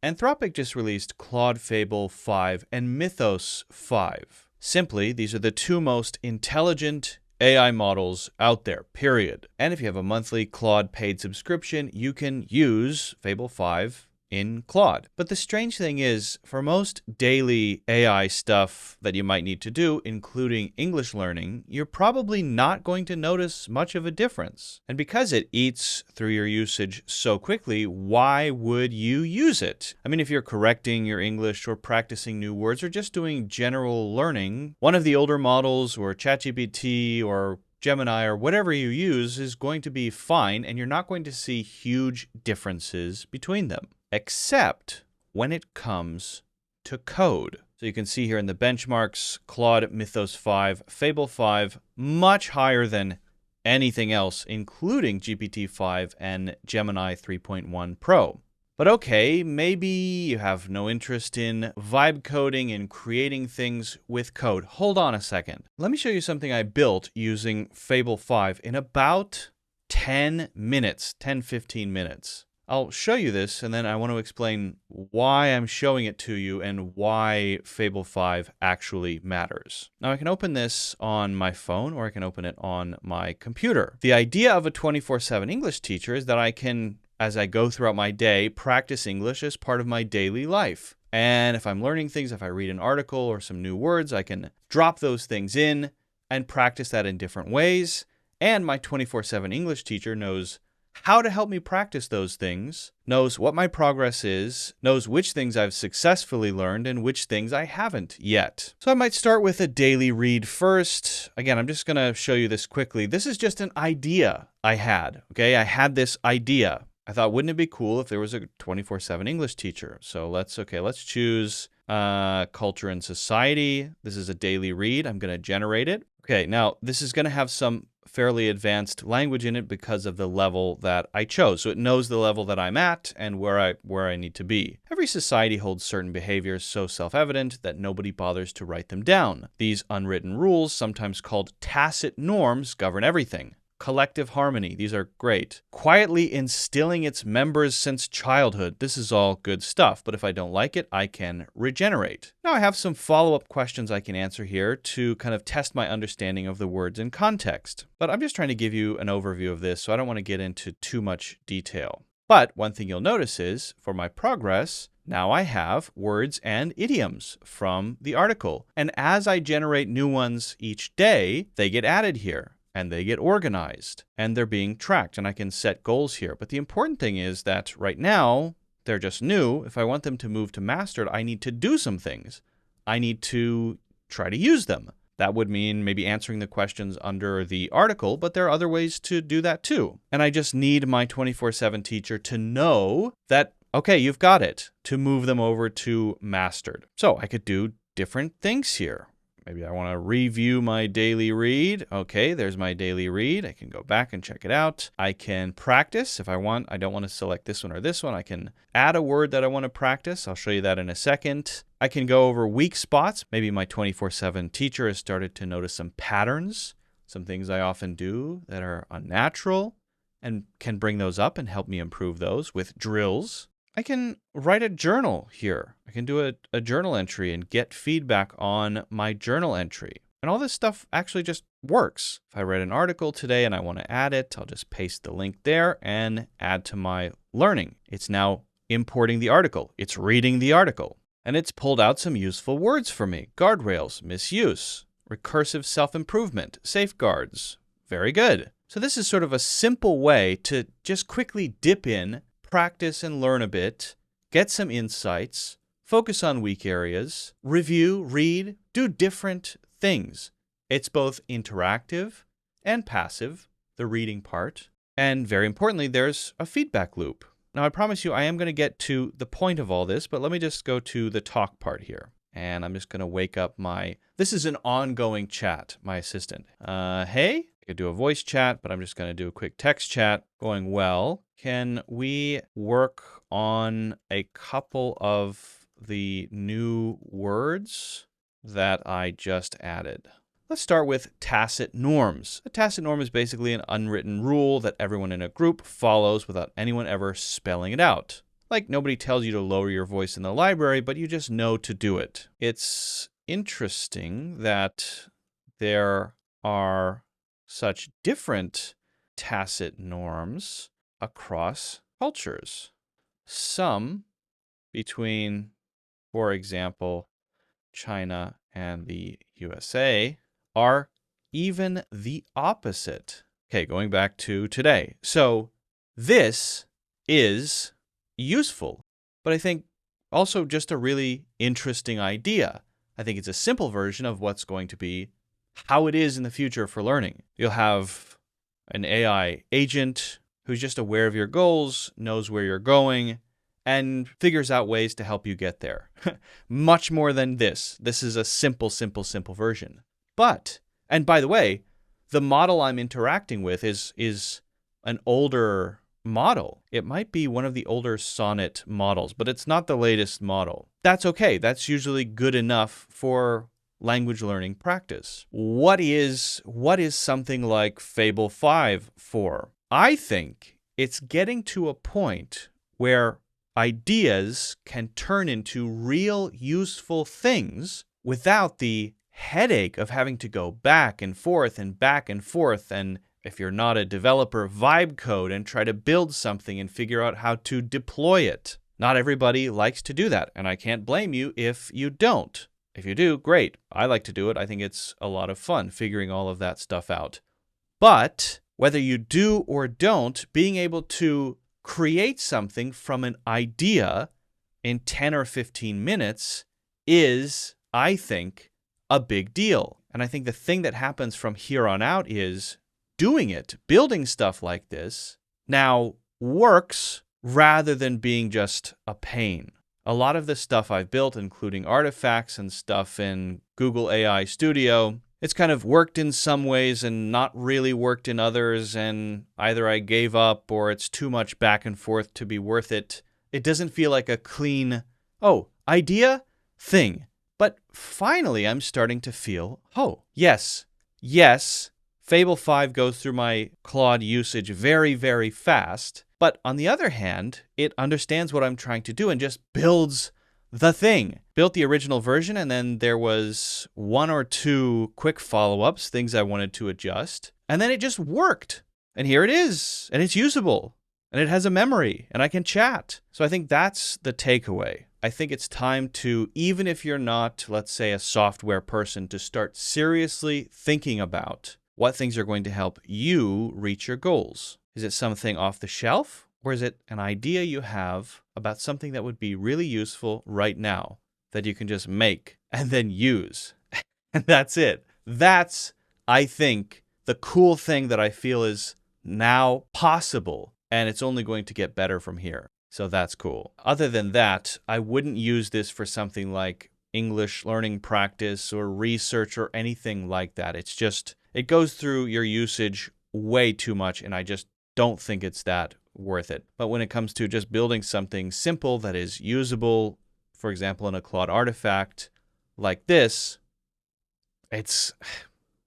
Anthropic just released Claude Fable 5 and Mythos 5. Simply, these are the two most intelligent AI models out there, period. And if you have a monthly Claude paid subscription, you can use Fable 5 in Claude. But the strange thing is, for most daily AI stuff that you might need to do, including English learning, you're probably not going to notice much of a difference. And because it eats through your usage so quickly, why would you use it? I mean, if you're correcting your English or practicing new words or just doing general learning, one of the older models or ChatGPT or Gemini or whatever you use is going to be fine, and you're not going to see huge differences between them, except when it comes to code. So you can see here in the benchmarks, Claude, Mythos 5, Fable 5, much higher than anything else, including GPT-5 and Gemini 3.1 Pro. But okay, maybe you have no interest in vibe coding and creating things with code. Hold on a second. Let me show you something I built using Fable 5 in about 10 minutes, 10-15 minutes. I'll show you this, and then I want to explain why I'm showing it to you and why Fable 5 actually matters. Now, I can open this on my phone, or I can open it on my computer. The idea of a 24/7 English teacher is that I can, as I go throughout my day, practice English as part of my daily life. And if I'm learning things, if I read an article or some new words, I can drop those things in and practice that in different ways. And my 24/7 English teacher knows how to help me practice those things, knows what my progress is, knows which things I've successfully learned and which things I haven't yet. So I might start with a daily read first. Again, I'm just going to show you this quickly. This is just an idea I had, okay? I had this idea. I thought, wouldn't it be cool if there was a 24/7 English teacher? So let's choose culture and society. This is a daily read. I'm going to generate it. Okay, now this is going to have some fairly advanced language in it because of the level that I chose. So it knows the level that I'm at and where I need to be. Every society holds certain behaviors so self-evident that nobody bothers to write them down. These unwritten rules, sometimes called tacit norms, govern everything. Collective harmony, these are great. Quietly instilling its members since childhood. This is all good stuff, but if I don't like it, I can regenerate. Now I have some follow-up questions I can answer here to kind of test my understanding of the words in context. But I'm just trying to give you an overview of this, so I don't want to get into too much detail. But one thing you'll notice is, for my progress, now I have words and idioms from the article. And as I generate new ones each day, they get added here. And they get organized, and they're being tracked, and I can set goals here. But the important thing is that right now, they're just new. If I want them to move to mastered, I need to do some things. I need to try to use them. That would mean maybe answering the questions under the article, but there are other ways to do that too. And I just need my 24/7 teacher to know that, okay, you've got it, to move them over to mastered. So I could do different things here. Maybe I want to review my daily read. Okay, there's my daily read. I can go back and check it out. I can practice if I want. I don't want to select this one or this one. I can add a word that I want to practice. I'll show you that in a second. I can go over weak spots. Maybe my 24/7 teacher has started to notice some patterns, some things I often do that are unnatural, and can bring those up and help me improve those with drills. I can write a journal here. I can do a journal entry and get feedback on my journal entry. And all this stuff actually just works. If I read an article today and I want to add it, I'll just paste the link there and add to my learning. It's now importing the article. It's reading the article. And it's pulled out some useful words for me. Guardrails, misuse, recursive self-improvement, safeguards. Very good. So this is sort of a simple way to just quickly dip in, practice and learn a bit, get some insights, focus on weak areas, review, read, do different things. It's both interactive and passive, the reading part. And very importantly, there's a feedback loop. Now, I promise you, I am going to get to the point of all this, but let me just go to the talk part here. And I'm just going to wake up this is an ongoing chat, my assistant. Hey? I could do a voice chat, but I'm just going to do a quick text chat. Going well. Can we work on a couple of the new words that I just added? Let's start with tacit norms. A tacit norm is basically an unwritten rule that everyone in a group follows without anyone ever spelling it out. Like nobody tells you to lower your voice in the library, but you just know to do it. It's interesting that there are such different tacit norms across cultures. Some between, for example, China and the USA are even the opposite. Okay, going back to today. So this is useful, but I think also just a really interesting idea. I think it's a simple version of what's going to be how it is in the future for learning. You'll have an AI agent who's just aware of your goals, knows where you're going, and figures out ways to help you get there. Much more than this. This is a simple version. But, and by the way, the model I'm interacting with is an older model. It might be one of the older Sonnet models, but it's not the latest model. That's okay. That's usually good enough for language learning practice. What is something like Fable 5 for? I think it's getting to a point where ideas can turn into real useful things without the headache of having to go back and forth and if you're not a developer, vibe code and try to build something and figure out how to deploy it. Not everybody likes to do that, and I can't blame you if you don't. If you do, great. I like to do it. I think it's a lot of fun figuring all of that stuff out. But whether you do or don't, being able to create something from an idea in 10 or 15 minutes is, I think, a big deal. And I think the thing that happens from here on out is doing it, building stuff like this, now works rather than being just a pain. A lot of the stuff I've built, including artifacts and stuff in Google AI Studio, it's kind of worked in some ways and not really worked in others, and either I gave up or it's too much back and forth to be worth it. It doesn't feel like a clean, idea, thing. But finally, I'm starting to feel, yes, Fable 5 goes through my Claude usage very, very fast. But on the other hand, it understands what I'm trying to do and just builds the thing. Built the original version, and then there was 1 or 2 quick follow-ups, things I wanted to adjust. And then it just worked. And here it is. And it's usable. And it has a memory. And I can chat. So I think that's the takeaway. I think it's time to, even if you're not, let's say, a software person, to start seriously thinking about what things are going to help you reach your goals. Is it something off the shelf, or is it an idea you have about something that would be really useful right now that you can just make and then use? And that's it. That's, I think, the cool thing that I feel is now possible, and it's only going to get better from here. So that's cool. Other than that, I wouldn't use this for something like English learning practice or research or anything like that. It's just, it goes through your usage way too much, and I just don't think it's that worth it. But when it comes to just building something simple that is usable, for example, in a Claude artifact like this, it's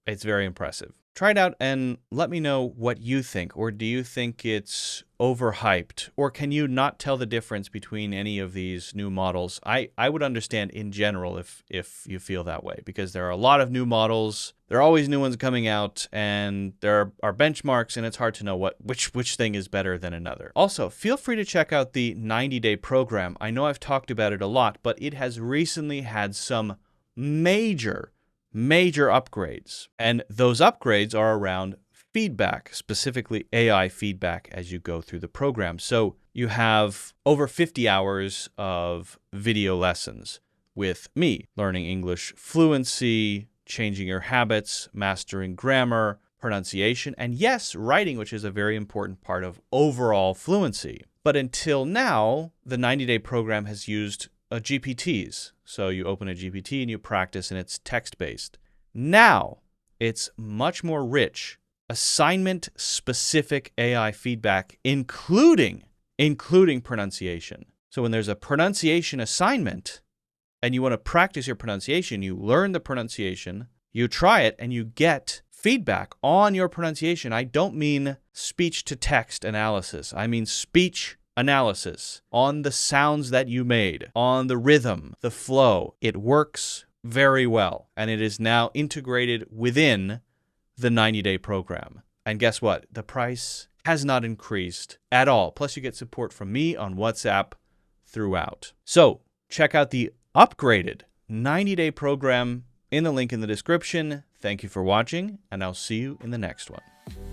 very impressive. Try it out and let me know what you think. Or do you think it's overhyped? Or can you not tell the difference between any of these new models? I would understand in general if you feel that way, because there are a lot of new models. There are always new ones coming out, and there are benchmarks, and it's hard to know which thing is better than another. Also, feel free to check out the 90-day program. I know I've talked about it a lot, but it has recently had some major upgrades. And those upgrades are around feedback, specifically AI feedback as you go through the program. So you have over 50 hours of video lessons with me, learning English fluency, changing your habits, mastering grammar, pronunciation, and yes, writing, which is a very important part of overall fluency. But until now, the 90-day program has used GPTs. So you open a GPT and you practice, and it's text-based. Now, it's much more rich, assignment-specific AI feedback, including pronunciation. So when there's a pronunciation assignment and you want to practice your pronunciation, you learn the pronunciation, you try it, and you get feedback on your pronunciation. I don't mean speech-to-text analysis. I mean speech analysis on the sounds that you made, on the rhythm, the flow. It works very well, and it is now integrated within the 90-day program. And guess what? The price has not increased at all. Plus, you get support from me on WhatsApp throughout. So check out the upgraded 90-day program in the link in the description. Thank you for watching, and I'll see you in the next one.